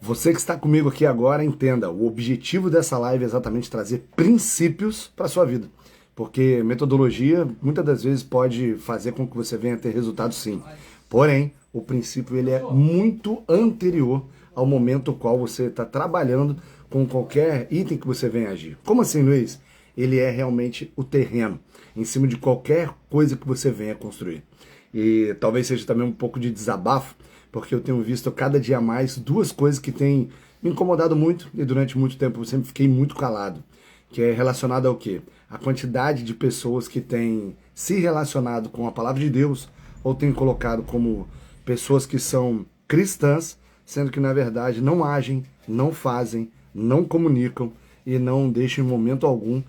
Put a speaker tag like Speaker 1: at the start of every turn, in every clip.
Speaker 1: Você que está comigo aqui agora, entenda, o objetivo dessa live é exatamente trazer princípios para a sua vida. Porque metodologia, muitas das vezes, pode fazer com que você venha a ter resultado sim. Porém, o princípio ele é muito anterior ao momento no qual você está trabalhando com qualquer item que você venha agir. Como assim, Luiz? Ele é realmente o terreno, em cima de qualquer coisa que você venha construir. E talvez seja também um pouco de desabafo, porque eu tenho visto cada dia mais duas coisas que têm me incomodado muito e durante muito tempo eu sempre fiquei muito calado, que é relacionado ao quê? A quantidade de pessoas que têm se relacionado com a palavra de Deus ou têm colocado como pessoas que são cristãs, sendo que na verdade não agem, não fazem, não comunicam e não deixam em momento algum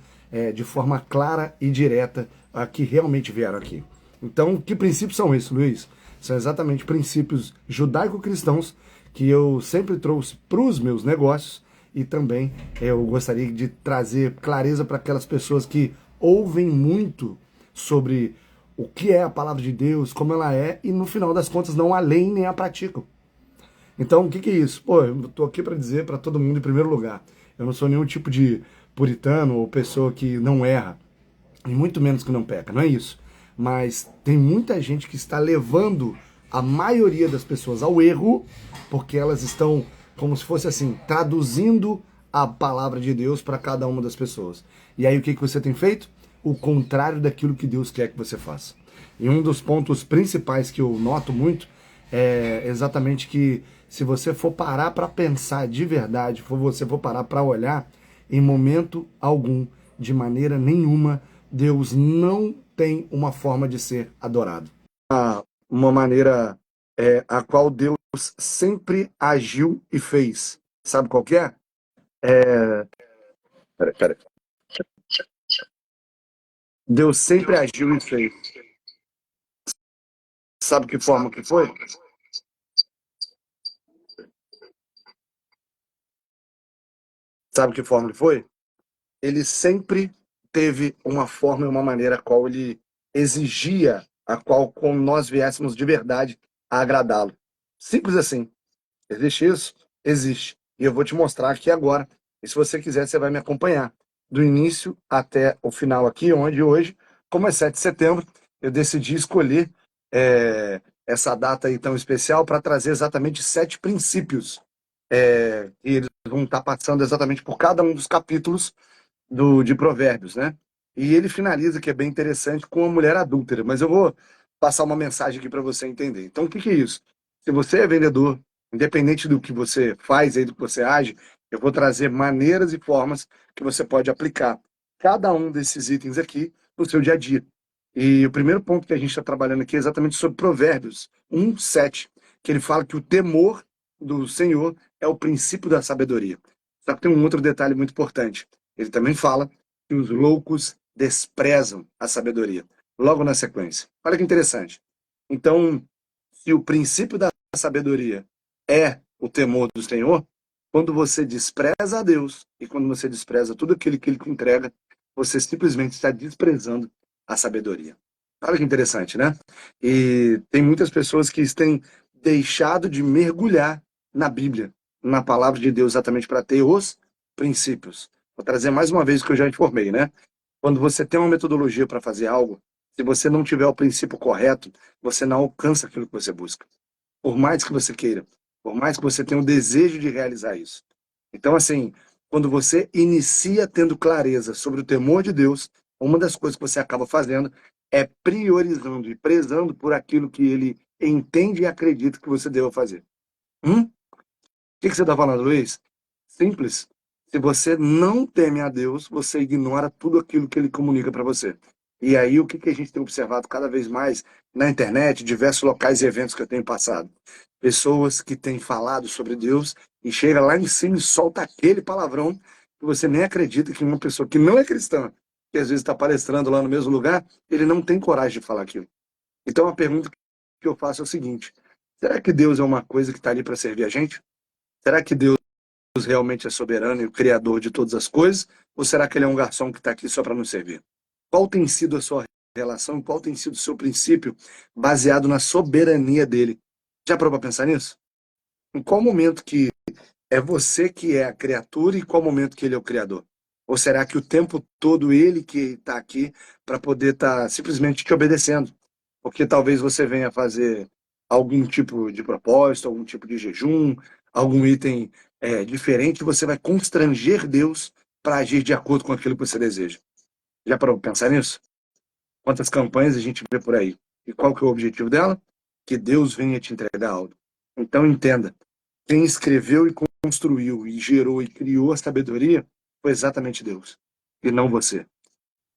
Speaker 1: de forma clara e direta a que realmente vieram aqui. Então, que princípios são esses, Luiz? São exatamente princípios judaico-cristãos que eu sempre trouxe para os meus negócios e também eu gostaria de trazer clareza para aquelas pessoas que ouvem muito sobre o que é a palavra de Deus, como ela é, e no final das contas não a leem nem a praticam. Então, o que é isso? Pô, eu tô aqui para dizer para todo mundo, em primeiro lugar, eu não sou nenhum tipo de puritano ou pessoa que não erra, e muito menos que não peca, não é isso. Mas tem muita gente que está levando a maioria das pessoas ao erro, porque elas estão, como se fosse assim, traduzindo a palavra de Deus para cada uma das pessoas. E aí o que você tem feito? O contrário daquilo que Deus quer que você faça. E um dos pontos principais que eu noto muito é exatamente que se você for parar para pensar de verdade, você for parar para olhar, em momento algum, de maneira nenhuma, Deus não tem uma forma de ser adorado. Uma maneira a qual Deus sempre agiu e fez. Sabe qual que é? Peraí. Deus sempre agiu e fez. Sabe que forma que foi? Sabe que forma que foi? Ele sempre teve uma forma e uma maneira a qual ele exigia, a qual como nós viéssemos de verdade a agradá-lo. Simples assim. Existe isso? Existe. E eu vou te mostrar aqui agora. E se você quiser, você vai me acompanhar. Do início até o final aqui, onde hoje, como é 7 de setembro, eu decidi escolher essa data aí tão especial para trazer exatamente 7 princípios. E eles vão estar passando exatamente por cada um dos capítulos de Provérbios, né? E ele finaliza, que é bem interessante, com a mulher adúltera. Mas eu vou passar uma mensagem aqui para você entender. Então, o que é isso? Se você é vendedor, independente do que você faz aí, do que você age, eu vou trazer maneiras e formas que você pode aplicar cada um desses itens aqui no seu dia a dia. E o primeiro ponto que a gente está trabalhando aqui é exatamente sobre Provérbios 1:7, que ele fala que o temor do Senhor é o princípio da sabedoria. Só que tem um outro detalhe muito importante. Ele também fala que os loucos desprezam a sabedoria. Logo na sequência. Olha que interessante. Então, se o princípio da sabedoria é o temor do Senhor, quando você despreza a Deus e quando você despreza tudo aquilo que Ele te entrega, você simplesmente está desprezando a sabedoria. Olha que interessante, né? E tem muitas pessoas que têm deixado de mergulhar na Bíblia, na palavra de Deus, exatamente para ter os princípios. Vou trazer mais uma vez o que eu já informei, né? Quando você tem uma metodologia para fazer algo, se você não tiver o princípio correto, você não alcança aquilo que você busca. Por mais que você queira, por mais que você tenha o desejo de realizar isso. Então, assim, quando você inicia tendo clareza sobre o temor de Deus, uma das coisas que você acaba fazendo é priorizando e prezando por aquilo que ele entende e acredita que você deva fazer. O que você está falando, Luiz? Simples. Se você não teme a Deus, você ignora tudo aquilo que ele comunica para você. E aí, o que a gente tem observado cada vez mais na internet, diversos locais e eventos que eu tenho passado? Pessoas que têm falado sobre Deus e chega lá em cima e solta aquele palavrão que você nem acredita que uma pessoa que não é cristã, que às vezes está palestrando lá no mesmo lugar, ele não tem coragem de falar aquilo. Então, a pergunta que eu faço é o seguinte: será que Deus é uma coisa que está ali para servir a gente? Será que Deus realmente é soberano e o criador de todas as coisas? Ou será que ele é um garçom que está aqui só para nos servir? Qual tem sido a sua relação, qual tem sido o seu princípio baseado na soberania dele? Já parou para pensar nisso? Em qual momento que É você que é a criatura e qual momento que ele é o criador? Ou será que o tempo todo ele que está aqui para poder estar simplesmente te obedecendo? Porque talvez você venha fazer algum tipo de propósito, algum tipo de jejum, algum item diferente, e você vai constranger Deus para agir de acordo com aquilo que você deseja. Já parou para pensar nisso? Quantas campanhas a gente vê por aí? E qual que é o objetivo dela? Que Deus venha te entregar algo. Então entenda, quem escreveu e construiu e gerou e criou a sabedoria foi exatamente Deus, e não você.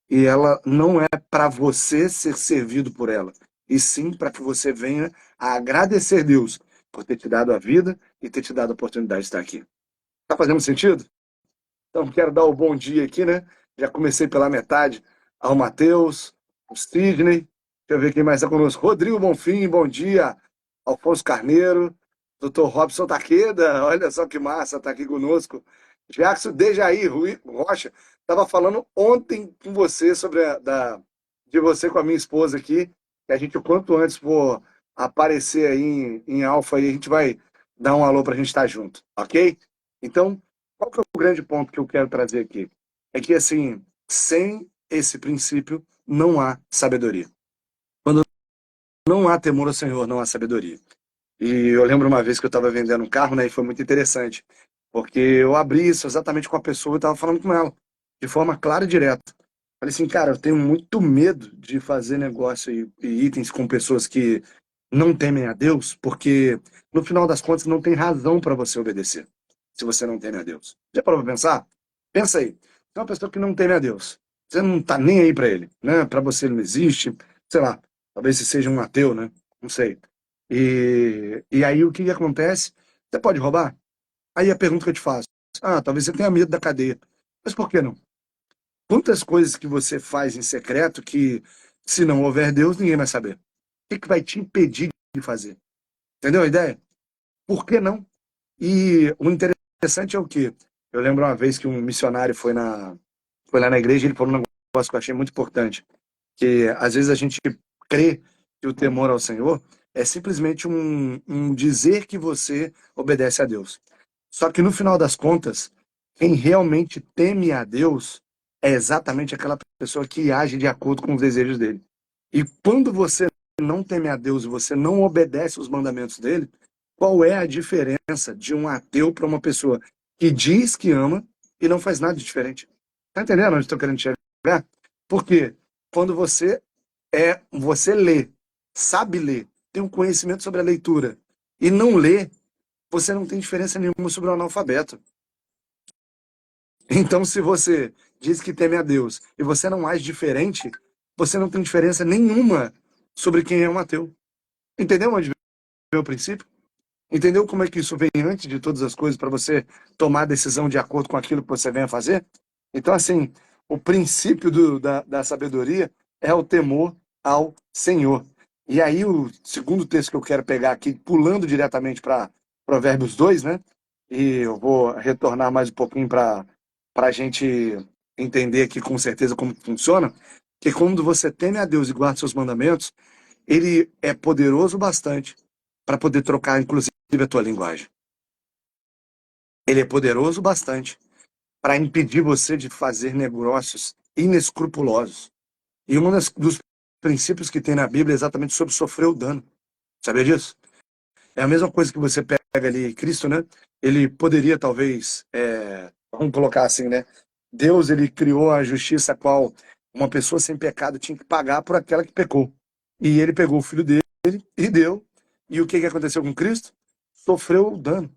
Speaker 1: E ela não é para você ser servido por ela, e sim para que você venha a agradecer Deus por ter te dado a vida e ter te dado a oportunidade de estar aqui. Tá fazendo sentido? Então, quero dar o bom dia aqui, né? Já comecei pela metade ao Matheus, o Sidney. Deixa eu ver quem mais está conosco. Rodrigo Bonfim, bom dia. Alfonso Carneiro, doutor Robson Taqueda, olha só que massa, está aqui conosco. Jackson Dejaí Rui Rocha, estava falando ontem com você sobre de você com a minha esposa aqui, que a gente, o quanto antes for aparecer aí em Alfa, aí, a gente vai dar um alô para a gente estar junto, ok? Então, qual que é o grande ponto que eu quero trazer aqui? É que, assim, sem esse princípio, não há sabedoria. Quando não há temor ao Senhor, não há sabedoria. E eu lembro uma vez que eu estava vendendo um carro, né, e foi muito interessante, porque eu abri isso exatamente com a pessoa e estava falando com ela, de forma clara e direta. Falei assim, cara, eu tenho muito medo de fazer negócio e itens com pessoas que não temem a Deus, porque no final das contas não tem razão para você obedecer, se você não teme a Deus. Já parou para pensar? Pensa aí, você é uma pessoa que não teme a Deus, você não tá nem aí para ele, né? Para você ele não existe, sei lá, talvez você seja um ateu, né? Não sei. E aí o que que acontece? Você pode roubar? Aí a pergunta que eu te faço, talvez você tenha medo da cadeia, mas por que não? Quantas coisas que você faz em secreto que, se não houver Deus, ninguém vai saber? O que que vai te impedir de fazer? Entendeu a ideia? Por que não? E o interessante é o quê? Eu lembro uma vez que um missionário foi lá na igreja e ele falou um negócio que eu achei muito importante, que às vezes a gente crê que o temor ao Senhor é simplesmente um dizer que você obedece a Deus. Só que no final das contas, quem realmente teme a Deus é exatamente aquela pessoa que age de acordo com os desejos dele. E quando você não teme a Deus e você não obedece os mandamentos dele, qual é a diferença de um ateu para uma pessoa que diz que ama e não faz nada de diferente? Tá entendendo onde estou querendo chegar? Porque quando você lê, sabe ler, tem um conhecimento sobre a leitura e não lê, você não tem diferença nenhuma sobre o analfabeto. Então, se você diz que teme a Deus e você não age diferente, você não tem diferença nenhuma sobre quem é um ateu. Entendeu onde vem o princípio? Entendeu como é que isso vem antes de todas as coisas para você tomar a decisão de acordo com aquilo que você vem a fazer? Então, assim, o princípio da sabedoria é o temor ao Senhor. E aí, o segundo texto que eu quero pegar aqui, pulando diretamente para Provérbios 2, né? E eu vou retornar mais um pouquinho para a gente entender aqui com certeza como funciona, que quando você teme a Deus e guarda seus mandamentos, ele é poderoso bastante para poder trocar, inclusive, a tua linguagem. Ele é poderoso bastante para impedir você de fazer negócios inescrupulosos. E um dos princípios que tem na Bíblia é exatamente sobre sofrer o dano. Sabia disso? É a mesma coisa que você pega ali, Cristo, né? Ele poderia, talvez, vamos colocar assim, né? Deus, ele criou a justiça a qual uma pessoa sem pecado tinha que pagar por aquela que pecou. E ele pegou o filho dele e deu. E o que que aconteceu com Cristo? Sofreu o dano.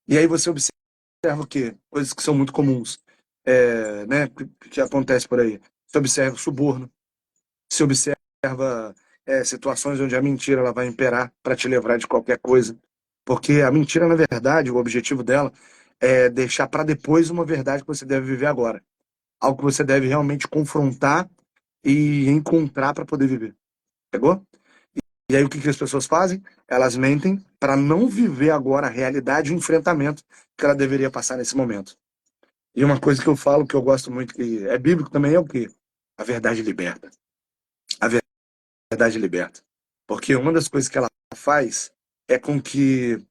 Speaker 1: E aí você observa o quê? Coisas que são muito comuns, né? Que acontece por aí. Você observa o suborno, se observa situações onde a mentira ela vai imperar para te livrar de qualquer coisa. Porque a mentira, na verdade, o objetivo dela é deixar para depois uma verdade que você deve viver agora. Algo que você deve realmente confrontar e encontrar para poder viver. Pegou? E aí o que que as pessoas fazem? Elas mentem para não viver agora a realidade e o enfrentamento que ela deveria passar nesse momento. E uma coisa que eu falo, que eu gosto muito, que é bíblico também, é o quê? A verdade liberta. A verdade liberta. Porque uma das coisas que ela faz é com que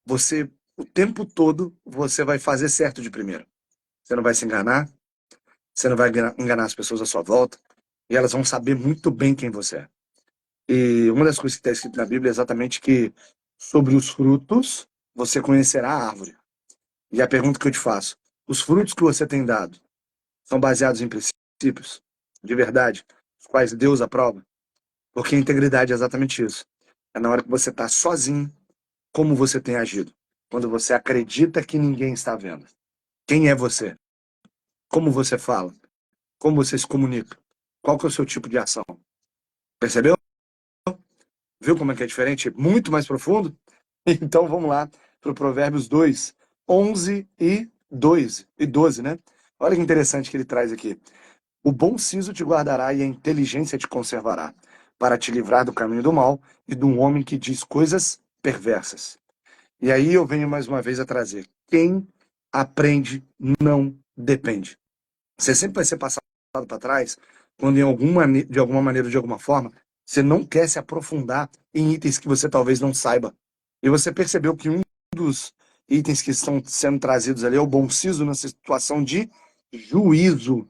Speaker 1: você o tempo todo você vai fazer certo de primeira. Você não vai se enganar, você não vai enganar as pessoas à sua volta, e elas vão saber muito bem quem você é. E uma das coisas que está escrito na Bíblia é exatamente que sobre os frutos você conhecerá a árvore. E a pergunta que eu te faço, os frutos que você tem dado são baseados em princípios de verdade, os quais Deus aprova? Porque a integridade é exatamente isso. É na hora que você está sozinho, como você tem agido. Quando você acredita que ninguém está vendo. Quem é você? Como você fala? Como você se comunica? Qual que é o seu tipo de ação? Percebeu? Viu como é que é diferente? Muito mais profundo? Então vamos lá para o Provérbios 2, 11 e 12, né? Olha que interessante que ele traz aqui. O bom siso te guardará e a inteligência te conservará, para te livrar do caminho do mal e do homem que diz coisas perversas. E aí eu venho mais uma vez a trazer. Quem aprende não depende. Você sempre vai ser passado para trás quando de alguma maneira, de alguma forma, você não quer se aprofundar em itens que você talvez não saiba. E você percebeu que um dos itens que estão sendo trazidos ali é o bom siso nessa situação de juízo.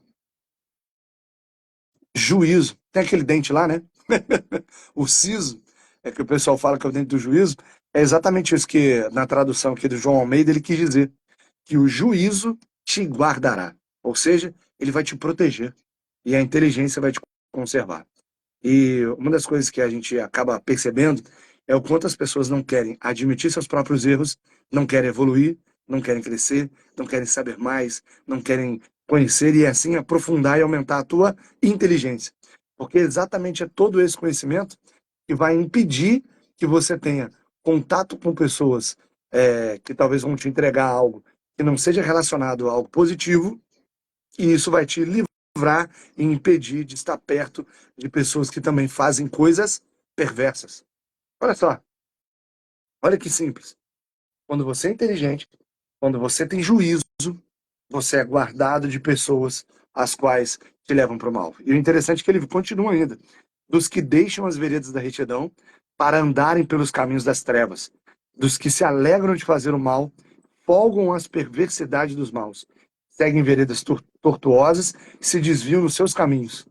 Speaker 1: Juízo. Tem aquele dente lá, né? O siso, é que o pessoal fala que é o dente do juízo. É exatamente isso que, na tradução aqui do João Almeida, ele quis dizer. Que o juízo te guardará. Ou seja, ele vai te proteger. E a inteligência vai te conservar. E uma das coisas que a gente acaba percebendo é o quanto as pessoas não querem admitir seus próprios erros, não querem evoluir, não querem crescer, não querem saber mais, não querem conhecer e assim aprofundar e aumentar a tua inteligência. Porque exatamente é todo esse conhecimento que vai impedir que você tenha contato com pessoas que talvez vão te entregar algo que não seja relacionado a algo positivo, e isso vai te livrar e impedir de estar perto de pessoas que também fazem coisas perversas. Olha só, olha que simples. Quando você é inteligente, quando você tem juízo, você é guardado de pessoas as quais te levam para o mal. E o interessante é que ele continua ainda. Dos que deixam as veredas da retidão para andarem pelos caminhos das trevas, dos que se alegram de fazer o mal, folgam as perversidades dos maus, seguem veredas tortuosas e se desviam nos seus caminhos.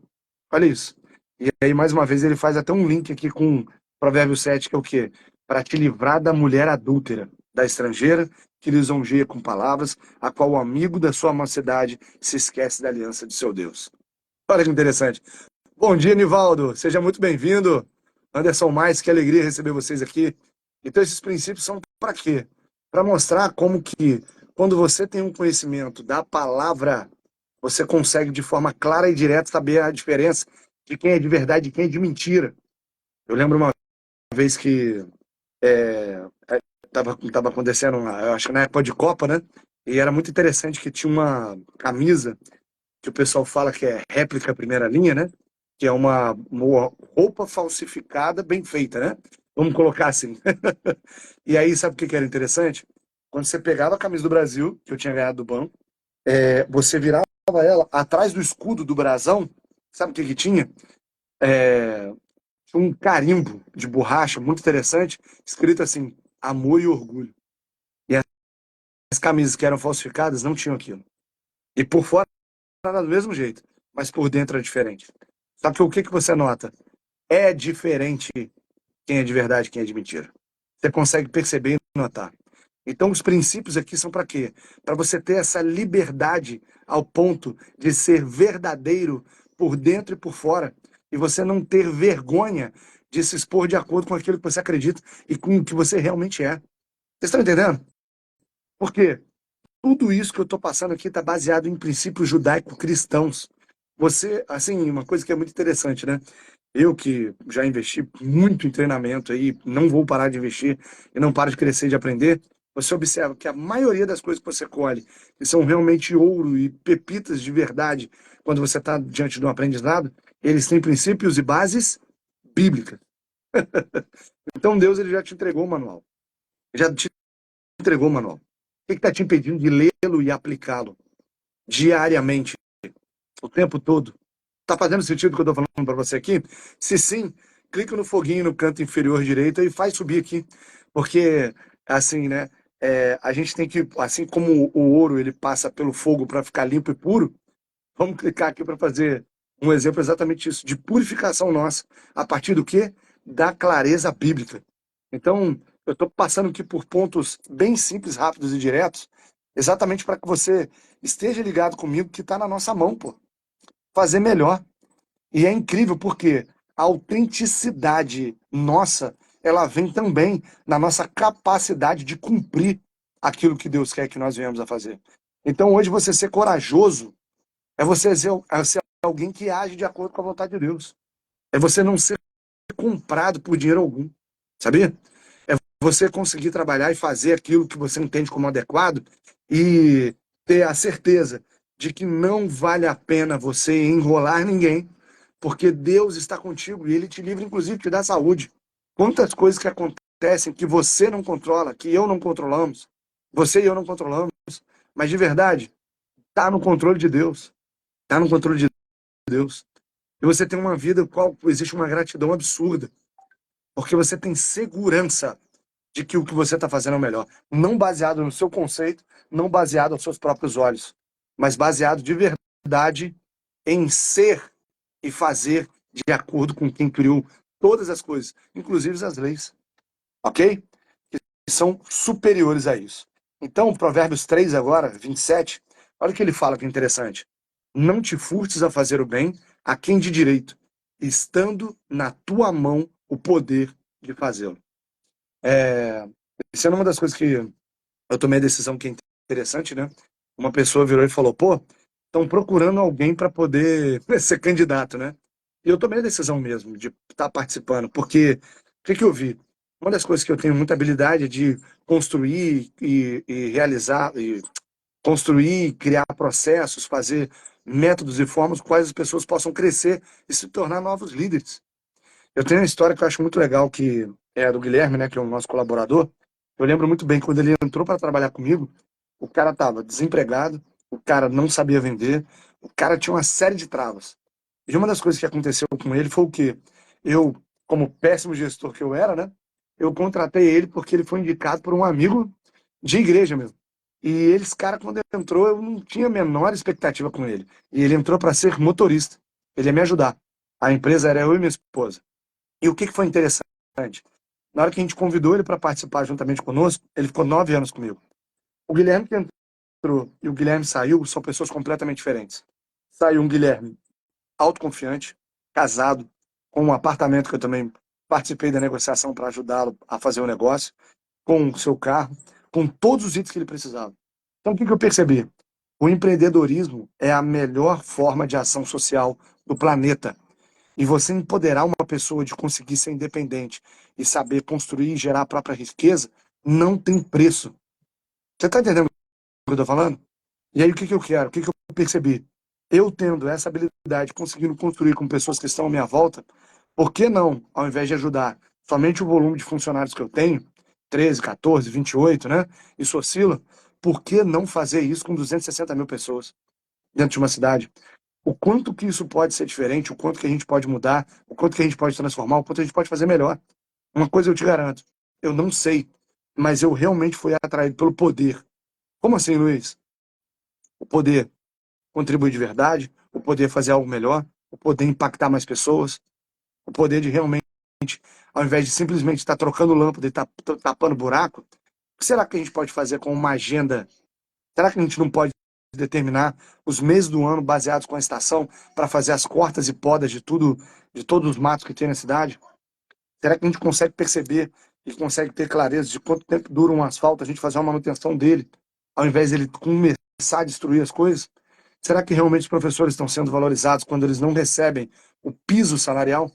Speaker 1: Olha isso. E aí, mais uma vez, ele faz até um link aqui com Provérbio 7, que é o quê? Para te livrar da mulher adúltera, da estrangeira, que lisonjeia com palavras, a qual o amigo da sua mocidade se esquece da aliança de seu Deus. Olha que interessante. Bom dia, Nivaldo. Seja muito bem-vindo. Anderson Mais, que alegria receber vocês aqui. Então, esses princípios são para quê? Para mostrar como que, quando você tem um conhecimento da palavra, você consegue, de forma clara e direta, saber a diferença de quem é de verdade e quem é de mentira. Eu lembro uma vez que estava acontecendo, eu acho que na época de Copa, né? E era muito interessante que tinha uma camisa que o pessoal fala que é réplica primeira linha, né? Que é uma roupa falsificada bem feita, né? Vamos colocar assim. E aí, sabe o que era interessante? Quando você pegava a camisa do Brasil, que eu tinha ganhado do banco, você virava ela atrás do escudo do brasão, sabe o que que tinha? É, Tinha um carimbo de borracha muito interessante, escrito assim, amor e orgulho. E as camisas que eram falsificadas não tinham aquilo. E por fora era do mesmo jeito, mas por dentro era diferente. Só que o que que você nota? É diferente quem é de verdade e quem é de mentira. Você consegue perceber e notar. Então, os princípios aqui são para quê? Para você ter essa liberdade ao ponto de ser verdadeiro por dentro e por fora. E você não ter vergonha de se expor de acordo com aquilo que você acredita e com o que você realmente é. Vocês estão entendendo? Por quê? Tudo isso que eu estou passando aqui está baseado em princípios judaico-cristãos. Você, assim, uma coisa que é muito interessante, né? Eu que já investi muito em treinamento aí, não vou parar de investir e não paro de crescer e de aprender. Você observa que a maioria das coisas que você colhe, que são realmente ouro e pepitas de verdade, quando você está diante de um aprendizado, eles têm princípios e bases bíblicas. Então Deus ele já te entregou o manual. Já te entregou o manual. O que está te impedindo de lê-lo e aplicá-lo diariamente, o tempo todo? Tá fazendo sentido o que eu tô falando para você aqui? Se sim, clica no foguinho no canto inferior direito e faz subir aqui. Porque, assim, né? A gente tem que, assim como o ouro ele passa pelo fogo para ficar limpo e puro, vamos clicar aqui para fazer um exemplo exatamente isso, de purificação nossa. A partir do quê? Da clareza bíblica. Então, eu estou passando aqui por pontos bem simples, rápidos e diretos, exatamente para que você esteja ligado comigo que está na nossa mão, pô. Fazer melhor. E é incrível porque a autenticidade nossa, ela vem também na nossa capacidade de cumprir aquilo que Deus quer que nós venhamos a fazer. Então, hoje, você ser corajoso é ser alguém que age de acordo com a vontade de Deus. É você não ser comprado por dinheiro algum, sabia? É você conseguir trabalhar e fazer aquilo que você entende como adequado e ter a certeza de que não vale a pena você enrolar ninguém, porque Deus está contigo e Ele te livra, inclusive, te dá saúde. Quantas coisas que acontecem que você não controla, que eu não controlamos, você e eu não controlamos, mas de verdade, está no controle de Deus. Está no controle de Deus. E você tem uma vida qual existe uma gratidão absurda, porque você tem segurança de que o que você está fazendo é o melhor. Não baseado no seu conceito, não baseado aos seus próprios olhos, mas baseado de verdade em ser e fazer de acordo com quem criou todas as coisas, inclusive as leis, ok? Que são superiores a isso. Então, Provérbios 3 agora, 27, olha o que ele fala que é interessante. Não te furtes a fazer o bem a quem de direito, estando na tua mão o poder de fazê-lo. Isso é uma das coisas que eu tomei a decisão que é interessante, né? Uma pessoa virou e falou, pô, estão procurando alguém para poder ser candidato, né? E eu tomei a decisão mesmo de estar participando, porque o que eu vi? Uma das coisas que eu tenho muita habilidade é de construir e realizar, e construir, criar processos, fazer métodos e formas quais as pessoas possam crescer e se tornar novos líderes. Eu tenho uma história que eu acho muito legal, que é a do Guilherme, né, que é o nosso colaborador. Eu lembro muito bem quando ele entrou para trabalhar comigo, o cara estava desempregado, o cara não sabia vender, o cara tinha uma série de travas. E uma das coisas que aconteceu com ele foi o quê? Eu, como péssimo gestor que eu era, né, eu contratei ele porque ele foi indicado por um amigo de igreja mesmo. E eles, cara, quando ele entrou, eu não tinha a menor expectativa com ele. E ele entrou para ser motorista. Ele ia me ajudar. A empresa era eu e minha esposa. E o que foi interessante? Na hora que a gente convidou ele para participar juntamente conosco, ele ficou 9 anos comigo. O Guilherme que entrou e o Guilherme saiu são pessoas completamente diferentes. Saiu um Guilherme autoconfiante, casado, com um apartamento que eu também participei da negociação para ajudá-lo a fazer o negócio, com o seu carro, com todos os itens que ele precisava. Então, o que eu percebi? O empreendedorismo é a melhor forma de ação social do planeta. E você empoderar uma pessoa de conseguir ser independente e saber construir e gerar a própria riqueza, não tem preço. Você está entendendo o que eu estou falando? E aí o que eu quero? O que eu percebi? Eu tendo essa habilidade, conseguindo construir com pessoas que estão à minha volta, por que não, ao invés de ajudar somente o volume de funcionários que eu tenho, 13, 14, 28, né? Isso oscila, por que não fazer isso com 260 mil pessoas dentro de uma cidade? O quanto que isso pode ser diferente, o quanto que a gente pode mudar, o quanto que a gente pode transformar, o quanto a gente pode fazer melhor. Uma coisa eu te garanto, eu não sei, mas eu realmente fui atraído pelo poder. Como assim, Luiz? O poder contribuir de verdade, o poder fazer algo melhor, o poder impactar mais pessoas, o poder de realmente, ao invés de simplesmente estar trocando lâmpada e tapando buraco, o que será que a gente pode fazer com uma agenda? Será que a gente não pode determinar os meses do ano baseados com a estação para fazer as cortas e podas de tudo, de todos os matos que tem na cidade? Será que a gente consegue perceber e consegue ter clareza de quanto tempo dura um asfalto, a gente fazer uma manutenção dele, ao invés dele começar a destruir as coisas? Será que realmente os professores estão sendo valorizados quando eles não recebem o piso salarial?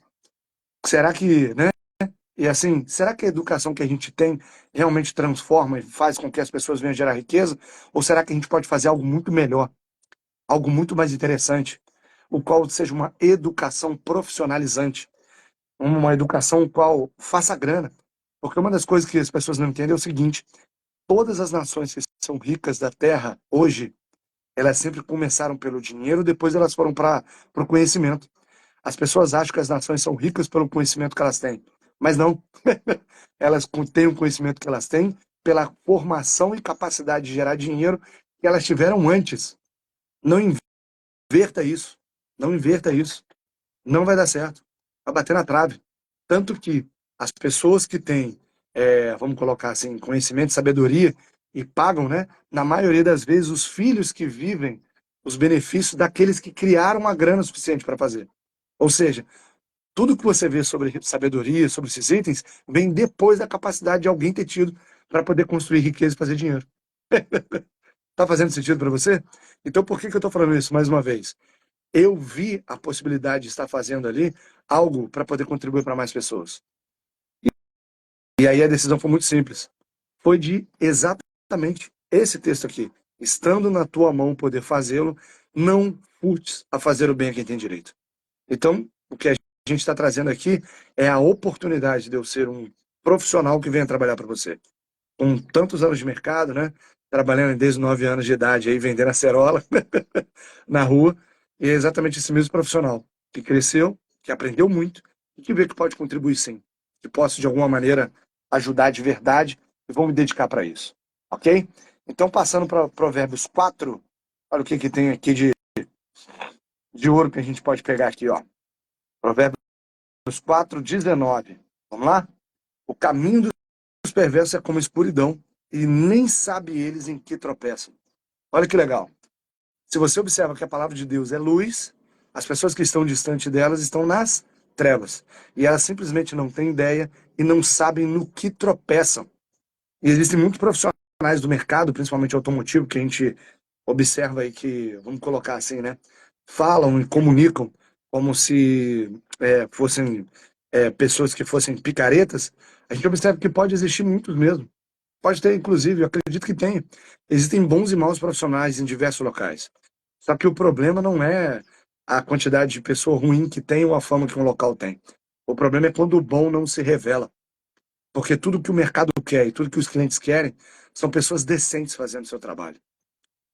Speaker 1: Será que, né? E assim, será que a educação que a gente tem realmente transforma e faz com que as pessoas venham gerar riqueza? Ou será que a gente pode fazer algo muito melhor, algo muito mais interessante, o qual seja uma educação profissionalizante, uma educação qual faça grana? Porque uma das coisas que as pessoas não entendem é o seguinte: todas as nações que são ricas da Terra hoje, elas sempre começaram pelo dinheiro, depois elas foram para o conhecimento. As pessoas acham que as nações são ricas pelo conhecimento que elas têm, mas não. Elas têm o conhecimento que elas têm pela formação e capacidade de gerar dinheiro que elas tiveram antes. Não inverta isso. Não inverta isso. Não vai dar certo. Vai bater na trave. Tanto que as pessoas que têm, vamos colocar assim, conhecimento, sabedoria e pagam, né? Na maioria das vezes, os filhos que vivem os benefícios daqueles que criaram a grana suficiente para fazer. Ou seja, tudo que você vê sobre sabedoria, sobre esses itens, vem depois da capacidade de alguém ter tido para poder construir riqueza e fazer dinheiro. Tá fazendo sentido para você? Então, por que eu estou falando isso mais uma vez? Eu vi a possibilidade de estar fazendo ali algo para poder contribuir para mais pessoas. E aí a decisão foi muito simples. Foi de exatamente esse texto aqui. Estando na tua mão poder fazê-lo, não furtes a fazer o bem a quem tem direito. Então, o que a gente está trazendo aqui é a oportunidade de eu ser um profissional que venha trabalhar para você. Com tantos anos de mercado, né? Trabalhando desde os 9 anos de idade, aí vendendo acerola na rua. E é exatamente esse mesmo profissional que cresceu, que aprendeu muito e que vê que pode contribuir sim. Que posso, de alguma maneira, ajudar de verdade e vou me dedicar para isso. Ok? Então, passando para Provérbios 4, olha o que tem aqui de ouro que a gente pode pegar aqui, ó. Provérbios 4:19. Vamos lá? O caminho dos perversos é como escuridão, e nem sabe eles em que tropeçam. Olha que legal. Se você observa que a palavra de Deus é luz, as pessoas que estão distante delas estão nas trevas. E elas simplesmente não têm ideia e não sabem no que tropeçam. E existem muitos profissionais do mercado, principalmente automotivo, que a gente observa aí que, vamos colocar assim, né? Falam e comunicam como se fossem pessoas que fossem picaretas. A gente observa que pode existir muitos mesmo. Pode ter, inclusive, eu acredito que tem. Existem bons e maus profissionais em diversos locais. Só que o problema não é a quantidade de pessoa ruim que tem ou a fama que um local tem. O problema é quando o bom não se revela. Porque tudo que o mercado quer e tudo que os clientes querem são pessoas decentes fazendo o seu trabalho.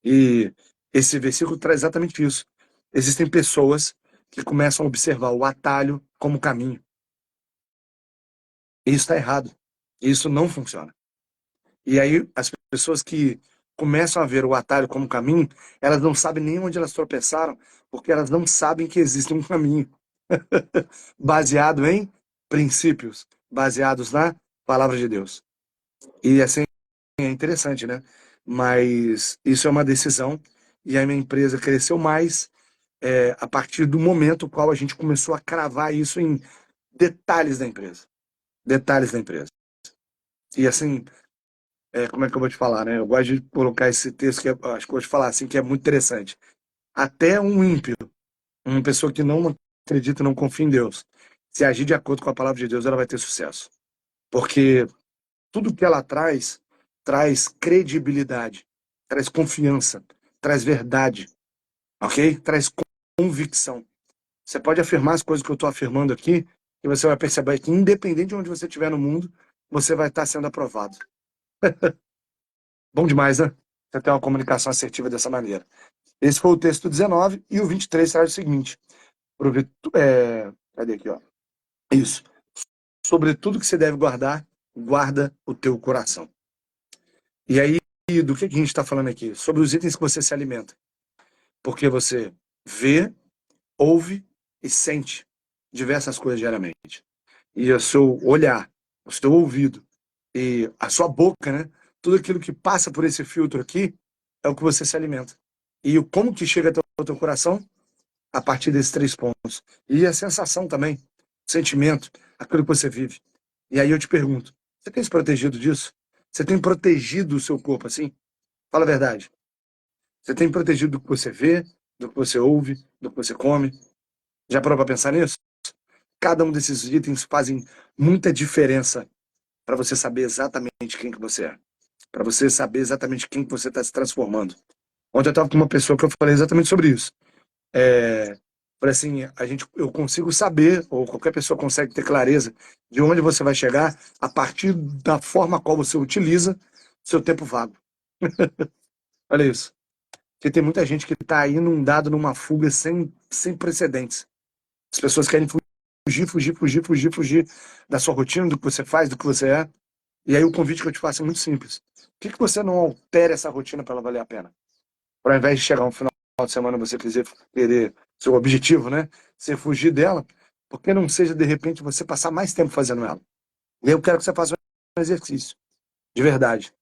Speaker 1: E esse versículo traz exatamente isso. Existem pessoas que começam a observar o atalho como caminho. E isso está errado. Isso não funciona. E aí, as pessoas que começam a ver o atalho como caminho, elas não sabem nem onde elas tropeçaram, porque elas não sabem que existe um caminho baseado em princípios, baseados na palavra de Deus. E assim, é interessante, né? Mas isso é uma decisão, e a minha empresa cresceu mais a partir do momento qual a gente começou a cravar isso em detalhes da empresa. Detalhes da empresa. E assim, como é que eu vou te falar, né? Eu gosto de colocar esse texto que acho que eu vou te falar assim, que é muito interessante. Até um ímpio, uma pessoa que não acredita, não confia em Deus, se agir de acordo com a palavra de Deus, ela vai ter sucesso. Porque tudo que ela traz credibilidade, traz confiança, traz verdade, ok? Traz convicção. Você pode afirmar as coisas que eu estou afirmando aqui, e você vai perceber que, independente de onde você estiver no mundo, você vai estar sendo aprovado. Bom demais, né? Você ter uma comunicação assertiva dessa maneira. Esse foi o texto 19, e o 23 traz o seguinte. Cadê aqui, ó? Isso. Sobre tudo que você deve guardar, guarda o teu coração. E aí, do que a gente está falando aqui? Sobre os itens que você se alimenta. Porque você vê, ouve e sente diversas coisas diariamente. E o seu olhar, o seu ouvido e a sua boca, né? Tudo aquilo que passa por esse filtro aqui é o que você se alimenta. E como que chega até o teu coração? A partir desses 3 pontos. E a sensação também, o sentimento, aquilo que você vive. E aí eu te pergunto, você tem se protegido disso? Você tem protegido o seu corpo assim? Fala a verdade. Você tem protegido do que você vê, do que você ouve, do que você come? Já parou para pensar nisso? Cada um desses itens fazem muita diferença para você saber exatamente quem que você é. Para você saber exatamente quem que você está se transformando. Ontem eu estava com uma pessoa que eu falei exatamente sobre isso. Falei assim, eu consigo saber, ou qualquer pessoa consegue ter clareza de onde você vai chegar a partir da forma qual você utiliza seu tempo vago. Olha isso. Porque tem muita gente que está aí inundado numa fuga sem precedentes. As pessoas querem fugir da sua rotina, do que você faz, do que você é. E aí o convite que eu te faço é muito simples. Por que você não altera essa rotina para ela valer a pena? Ao invés de chegar um final de semana você querer seu objetivo, né? Você fugir dela, por que não seja, de repente, você passar mais tempo fazendo ela? E eu quero que você faça um exercício, de verdade.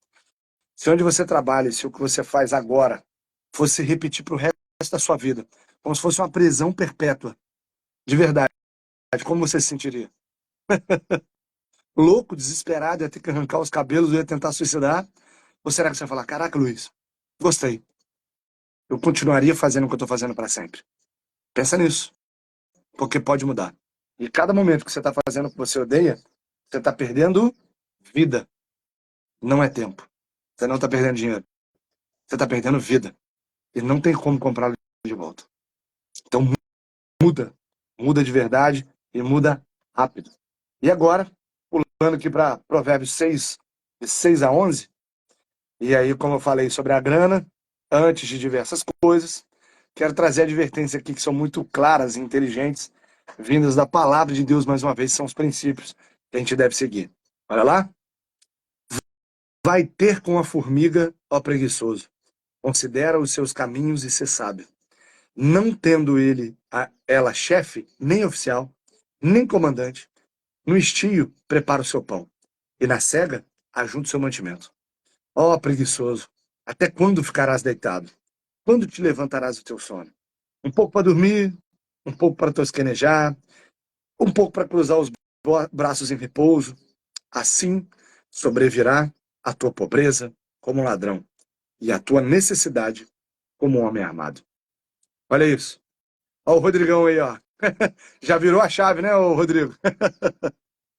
Speaker 1: Se onde você trabalha, se o que você faz agora fosse repetir para o resto da sua vida, como se fosse uma prisão perpétua, de verdade, como você se sentiria? Louco, desesperado, ia ter que arrancar os cabelos, ia tentar suicidar? Ou será que você vai falar, caraca, Luiz, gostei, eu continuaria fazendo o que eu estou fazendo para sempre? Pensa nisso, porque pode mudar. E cada momento que você está fazendo o que você odeia, você está perdendo vida, não é tempo. Você não está perdendo dinheiro, você está perdendo vida. E não tem como comprá-lo de volta. Então muda, muda de verdade e muda rápido. E agora, pulando aqui para Provérbios 6, de 6 a 11, e aí, como eu falei sobre a grana, antes de diversas coisas, quero trazer advertências aqui que são muito claras e inteligentes, vindas da palavra de Deus, mais uma vez, são os princípios que a gente deve seguir. Olha lá. Vai ter com a formiga, ó preguiçoso. Considera os seus caminhos e ser sábio. Não tendo ela chefe, nem oficial, nem comandante, no estio prepara o seu pão, e na cega ajunta o seu mantimento. Ó preguiçoso, até quando ficarás deitado? Quando te levantarás do teu sono? Um pouco para dormir, um pouco para tosquenejar, um pouco para cruzar os braços em repouso. Assim sobrevirá a tua pobreza como um ladrão, e a tua necessidade como um homem armado. Olha isso. Olha o Rodrigão aí, ó. Já virou a chave, né, ô Rodrigo?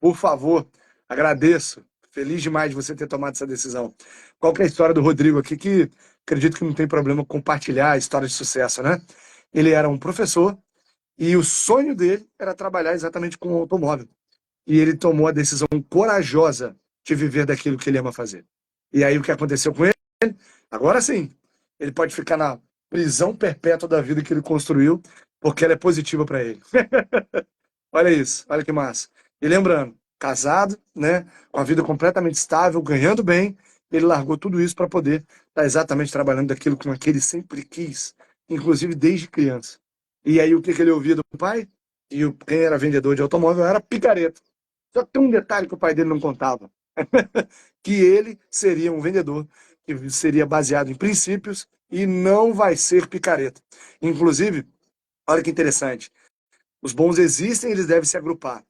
Speaker 1: Por favor, agradeço. Feliz demais de você ter tomado essa decisão. Qual que é a história do Rodrigo aqui, que acredito que não tem problema compartilhar a história de sucesso, né? Ele era um professor e o sonho dele era trabalhar exatamente com o automóvel. E ele tomou a decisão corajosa de viver daquilo que ele ama fazer. E aí o que aconteceu com ele? Agora sim, ele pode ficar na prisão perpétua da vida que ele construiu, porque ela é positiva para ele. Olha isso, olha que massa. E lembrando, casado, né, com a vida completamente estável, ganhando bem, ele largou tudo isso para poder estar exatamente trabalhando daquilo com que ele sempre quis, inclusive desde criança. E aí o que ele ouvia do pai? E quem era vendedor de automóvel era picareta. Só que tem um detalhe que o pai dele não contava, que ele seria um vendedor que seria baseado em princípios e não vai ser picareta. Inclusive, olha que interessante, os bons existem, eles devem se agrupar.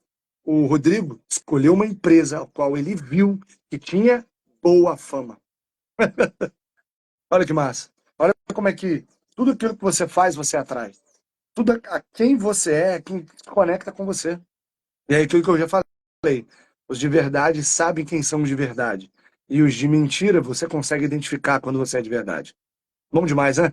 Speaker 1: O Rodrigo escolheu uma empresa a qual ele viu que tinha boa fama. Olha que massa. Olha como é que tudo aquilo que você faz, você atrai. Tudo a quem você é quem se conecta com você. E aí, aquilo que eu já falei, os de verdade sabem quem são os de verdade. E os de mentira, você consegue identificar quando você é de verdade. Bom demais, né?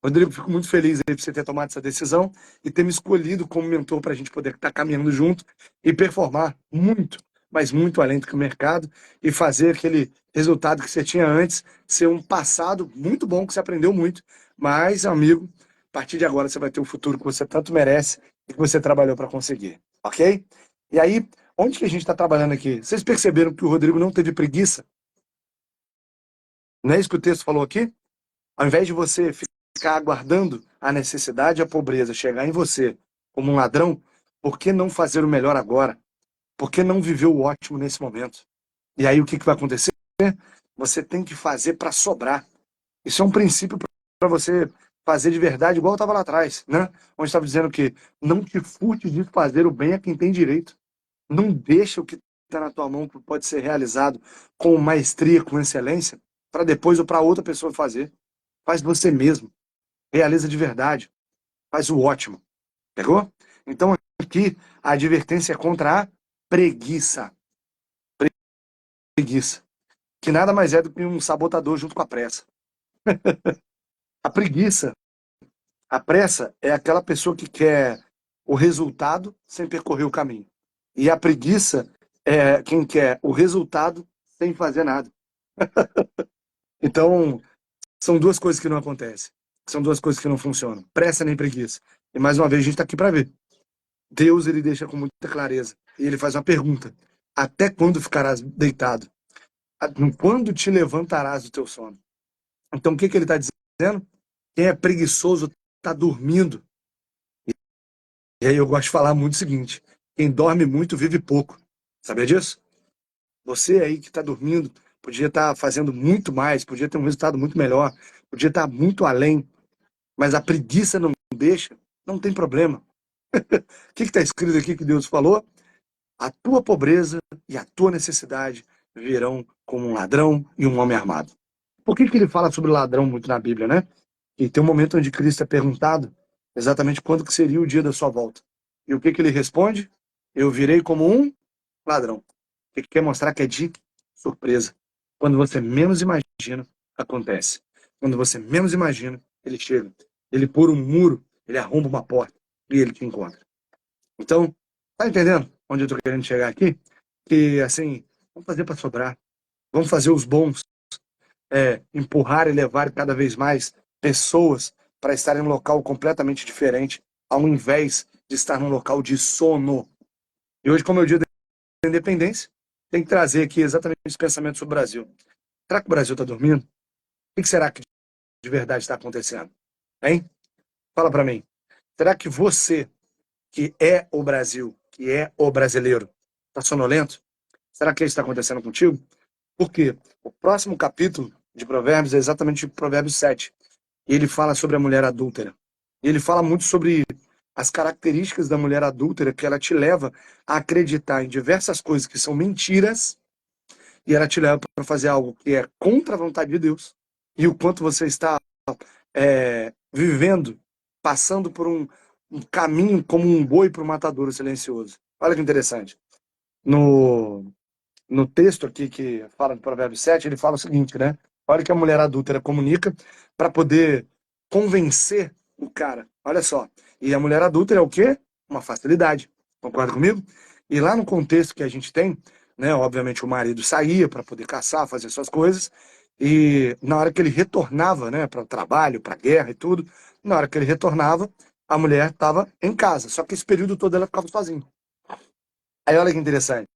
Speaker 1: Rodrigo, fico muito feliz aí por você ter tomado essa decisão e ter me escolhido como mentor para a gente poder estar caminhando junto e performar muito, mas muito além do que o mercado e fazer aquele resultado que você tinha antes ser um passado muito bom, que você aprendeu muito. Mas, amigo, a partir de agora você vai ter o futuro que você tanto merece e que você trabalhou para conseguir, ok? E aí, onde que a gente está trabalhando aqui? Vocês perceberam que o Rodrigo não teve preguiça? Não é isso que o texto falou aqui? Ao invés de você ficar aguardando a necessidade e a pobreza chegar em você como um ladrão, por que não fazer o melhor agora? Por que não viver o ótimo nesse momento? E aí o que vai acontecer? Você tem que fazer para sobrar. Isso é um princípio para você fazer de verdade, igual eu estava lá atrás, né? Onde estava dizendo que não te furte de fazer o bem a quem tem direito. Não deixa o que está na tua mão, que pode ser realizado com maestria, com excelência, para depois ou para outra pessoa fazer. Faz você mesmo. Realiza de verdade. Faz o ótimo. Pegou? Então aqui a advertência é contra a preguiça. Preguiça. Que nada mais é do que um sabotador junto com a pressa. A preguiça, a pressa é aquela pessoa que quer o resultado sem percorrer o caminho. E a preguiça é quem quer o resultado sem fazer nada. Então, são duas coisas que não acontecem. São duas coisas que não funcionam. Pressa nem preguiça. E mais uma vez a gente está aqui para ver. Deus, ele deixa com muita clareza. E ele faz uma pergunta. Até quando ficarás deitado? Quando te levantarás do teu sono? Então, o que ele está dizendo? Quem é preguiçoso está dormindo. E aí eu gosto de falar muito o seguinte: quem dorme muito vive pouco. Sabia disso? Você aí que está dormindo, podia estar fazendo muito mais, podia ter um resultado muito melhor, podia estar muito além, mas a preguiça não deixa, não tem problema. O que está escrito aqui que Deus falou? A tua pobreza e a tua necessidade virão como um ladrão e um homem armado. Por que ele fala sobre ladrão muito na Bíblia, né? E tem um momento onde Cristo é perguntado exatamente quando que seria o dia da sua volta. E o que ele responde? Eu virei como um ladrão. O que quer mostrar que é de surpresa. Quando você menos imagina, acontece. Quando você menos imagina, ele chega. Ele pula um muro, ele arromba uma porta e ele te encontra. Então, tá entendendo onde eu tô querendo chegar aqui? Que, assim, vamos fazer para sobrar. Vamos fazer os bons, empurrar e levar cada vez mais pessoas para estar em um local completamente diferente, ao invés de estar num local de sono. E hoje, como é o dia da independência, tem que trazer aqui exatamente esse pensamento sobre o Brasil. Será que o Brasil está dormindo? O que será que de verdade está acontecendo? Hein? Fala para mim. Será que você, que é o Brasil, que é o brasileiro, está sonolento? Será que isso está acontecendo contigo? Por quê? O próximo capítulo de Provérbios é exatamente Provérbios 7. E ele fala sobre a mulher adúltera. E ele fala muito sobre as características da mulher adúltera, que ela te leva a acreditar em diversas coisas que são mentiras, e ela te leva para fazer algo que é contra a vontade de Deus, e o quanto você está vivendo, passando por um caminho como um boi para o matadouro silencioso. Olha que interessante. No texto aqui que fala do Provérbio 7, ele fala o seguinte, né? Olha que a mulher adúltera comunica para poder convencer o cara. Olha só. E a mulher adúltera é o quê? Uma facilidade. Concorda comigo? E lá no contexto que a gente tem, né? Obviamente o marido saía para poder caçar, fazer suas coisas, e na hora que ele retornava, né, para o trabalho, para a guerra e tudo, na hora que ele retornava, a mulher estava em casa. Só que esse período todo ela ficava sozinha. Aí olha que interessante.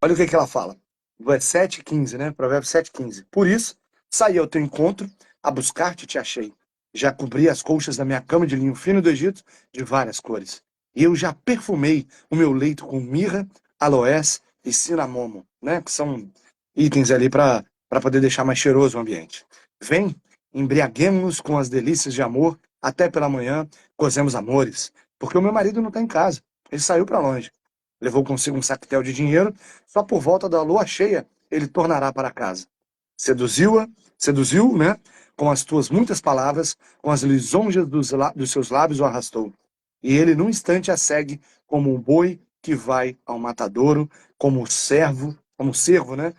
Speaker 1: Olha o que ela fala. 7,15, né? Provérbios 7,15. Por isso, saí ao teu encontro, a buscar-te te achei. Já cobri as colchas da minha cama de linho fino do Egito, de várias cores. E eu já perfumei o meu leito com mirra, aloés e cinamomo, né? Que são itens ali para poder deixar mais cheiroso o ambiente. Vem, embriaguemos-nos com as delícias de amor, até pela manhã, gozemos amores. Porque o meu marido não está em casa. Ele saiu para longe. Levou consigo um sactel de dinheiro, só por volta da lua cheia ele tornará para casa. Seduziu, né? Com as tuas muitas palavras, com as lisonjas dos seus lábios o arrastou. E ele num instante a segue como um boi que vai ao matadouro, como cervo, né?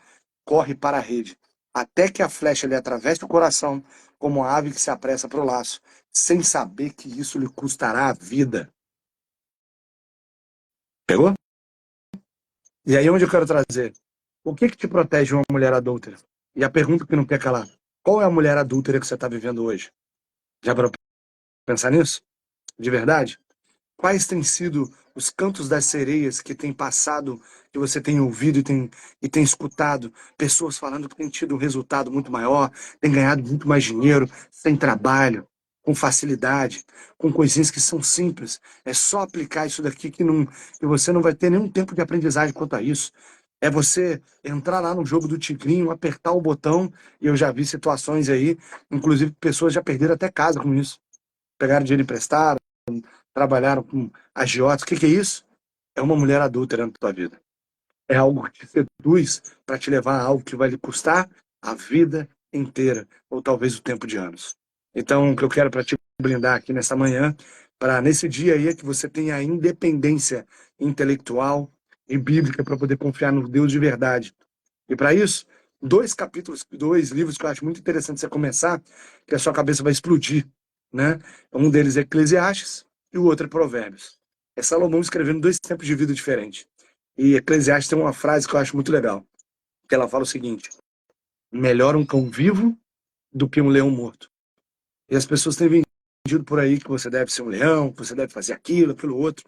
Speaker 1: Corre para a rede, até que a flecha lhe atravesse o coração, como a ave que se apressa para o laço, sem saber que isso lhe custará a vida. Pegou? E aí onde eu quero trazer? O que te protege uma mulher adúltera? E a pergunta que não quer calar: qual é a mulher adúltera que você está vivendo hoje? Já para pensar nisso? De verdade? Quais têm sido os cantos das sereias que tem passado, que você tem ouvido e tem escutado? Pessoas falando que tem tido um resultado muito maior, tem ganhado muito mais dinheiro, sem trabalho, com facilidade, com coisinhas que são simples. É só aplicar isso daqui que você não vai ter nenhum tempo de aprendizagem quanto a isso. É você entrar lá no jogo do tigrinho, apertar o botão, e eu já vi situações aí, inclusive pessoas já perderam até casa com isso. Pegaram dinheiro emprestado, trabalharam com agiotas. O que é isso? É uma mulher adúltera na tua vida. É algo que te seduz para te levar a algo que vai lhe custar a vida inteira, ou talvez o tempo de anos. Então, o que eu quero para te blindar aqui nessa manhã, para nesse dia aí, é que você tenha a independência intelectual e bíblica para poder confiar no Deus de verdade. E para isso, dois livros que eu acho muito interessante você começar, que a sua cabeça vai explodir, né? Um deles é Eclesiastes e o outro é Provérbios. É Salomão escrevendo dois tempos de vida diferentes. E Eclesiastes tem uma frase que eu acho muito legal, que ela fala o seguinte: melhor um cão vivo do que um leão morto. E as pessoas têm vendido por aí que você deve ser um leão, que você deve fazer aquilo, aquilo outro.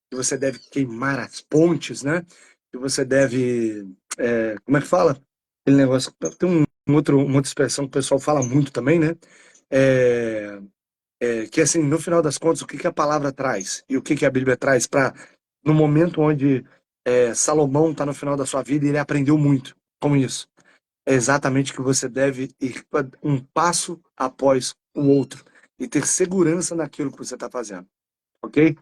Speaker 1: que você deve queimar as pontes, né? Que você deve, como é que fala? Aquele negócio, tem uma outra expressão que o pessoal fala muito também, né? É, que assim, no final das contas, o que que a palavra traz e o que que a Bíblia traz para no momento onde Salomão está no final da sua vida e ele aprendeu muito com isso. É exatamente que você deve ir um passo após o outro e ter segurança naquilo que você está fazendo, ok?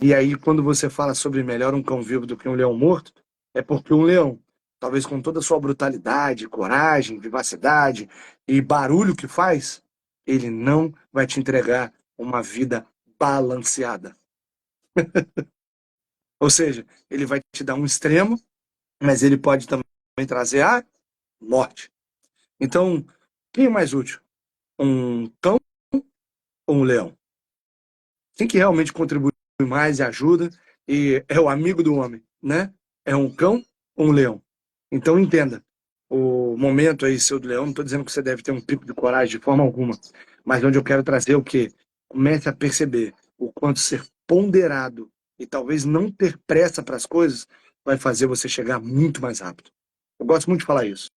Speaker 1: E aí, quando você fala sobre melhor um cão vivo do que um leão morto, é porque um leão, talvez com toda a sua brutalidade, coragem, vivacidade e barulho que faz, ele não vai te entregar uma vida balanceada. Ou seja, ele vai te dar um extremo, mas ele pode também trazer a morte. Então, quem é mais útil? Um cão ou um leão? Quem que realmente contribui mais e ajuda e é o amigo do homem, né? É um cão ou um leão? Então entenda, o momento aí seu do leão, não estou dizendo que você deve ter um pico de coragem de forma alguma, mas onde eu quero trazer o quê? Comece a perceber o quanto ser ponderado e talvez não ter pressa para as coisas vai fazer você chegar muito mais rápido. Eu gosto muito de falar isso.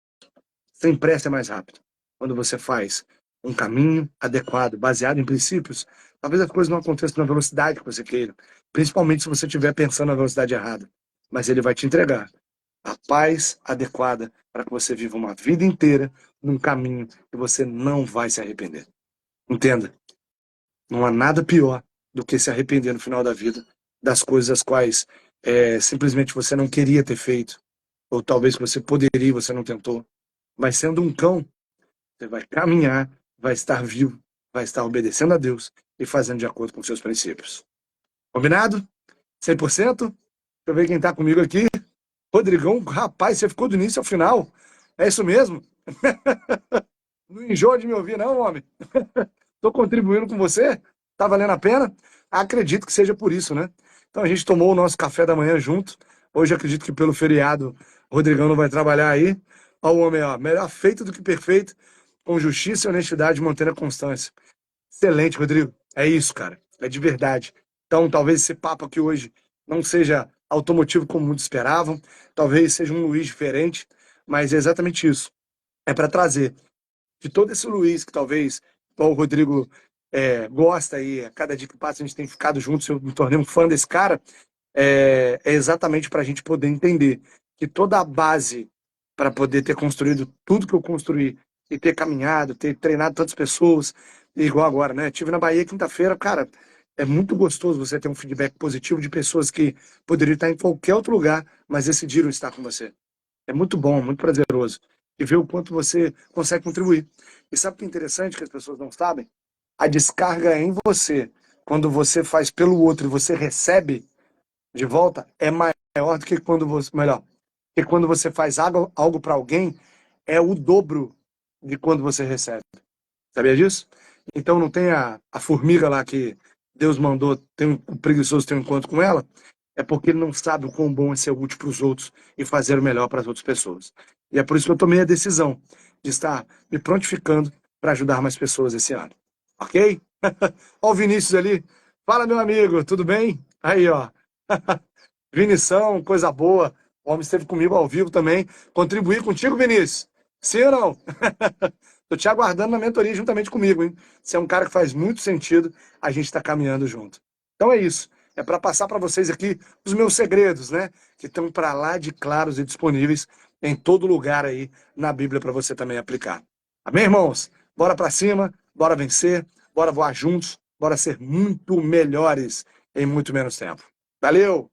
Speaker 1: Sem pressa é mais rápido. Quando você faz um caminho adequado, baseado em princípios, talvez as coisas não aconteçam na velocidade que você queira, principalmente se você estiver pensando na velocidade errada. Mas ele vai te entregar a paz adequada para que você viva uma vida inteira num caminho que você não vai se arrepender. Entenda, não há nada pior do que se arrepender no final da vida das coisas as quais simplesmente você não queria ter feito, ou talvez você poderia e você não tentou. Mas sendo um cão, você vai caminhar, vai estar vivo, vai estar obedecendo a Deus e fazendo de acordo com seus princípios. Combinado? 100%? Deixa eu ver quem está comigo aqui. Rodrigão, rapaz, você ficou do início ao final. É isso mesmo? Não enjoa de me ouvir, não, homem? Estou contribuindo com você? Tá valendo a pena? Acredito que seja por isso, né? Então a gente tomou o nosso café da manhã junto. Hoje acredito que pelo feriado o Rodrigão não vai trabalhar aí. Ó, o homem, ó, melhor feito do que perfeito, com justiça e honestidade, mantendo a constância. Excelente, Rodrigo. É isso, cara. É de verdade. Então, talvez esse papo aqui hoje não seja automotivo como muitos esperavam, talvez seja um Luiz diferente, mas é exatamente isso. É para trazer de todo esse Luiz que talvez igual o Rodrigo gosta e a cada dia que passa a gente tem ficado juntos, eu me tornei um fã desse cara, é exatamente para a gente poder entender que toda a base para poder ter construído tudo que eu construí e ter caminhado, ter treinado tantas pessoas, igual agora, né? Tive na Bahia quinta-feira, cara, é muito gostoso você ter um feedback positivo de pessoas que poderiam estar em qualquer outro lugar, mas decidiram estar com você. É muito bom, muito prazeroso. E ver o quanto você consegue contribuir. E sabe o que é interessante que as pessoas não sabem? A descarga é em você. Quando você faz pelo outro e você recebe de volta, é maior do que quando você. Melhor, que quando você faz algo para alguém, é o dobro de quando você recebe. Sabia disso? Então não tem a formiga lá que Deus mandou, o preguiçoso tem um encontro com ela, é porque ele não sabe o quão bom é ser útil para os outros e fazer o melhor para as outras pessoas. E é por isso que eu tomei a decisão de estar me prontificando para ajudar mais pessoas esse ano. Ok? Ó o Vinícius ali. Fala, meu amigo, tudo bem? Aí, ó. Vinição, coisa boa. O homem esteve comigo ao vivo também. Contribuir contigo, Vinícius? Sim ou não? Tô te aguardando na mentoria juntamente comigo, hein? Você é um cara que faz muito sentido, a gente está caminhando junto. Então é isso. É para passar para vocês aqui os meus segredos, né? Que estão para lá de claros e disponíveis em todo lugar aí na Bíblia para você também aplicar. Amém, irmãos? Bora para cima, bora vencer, bora voar juntos, bora ser muito melhores em muito menos tempo. Valeu!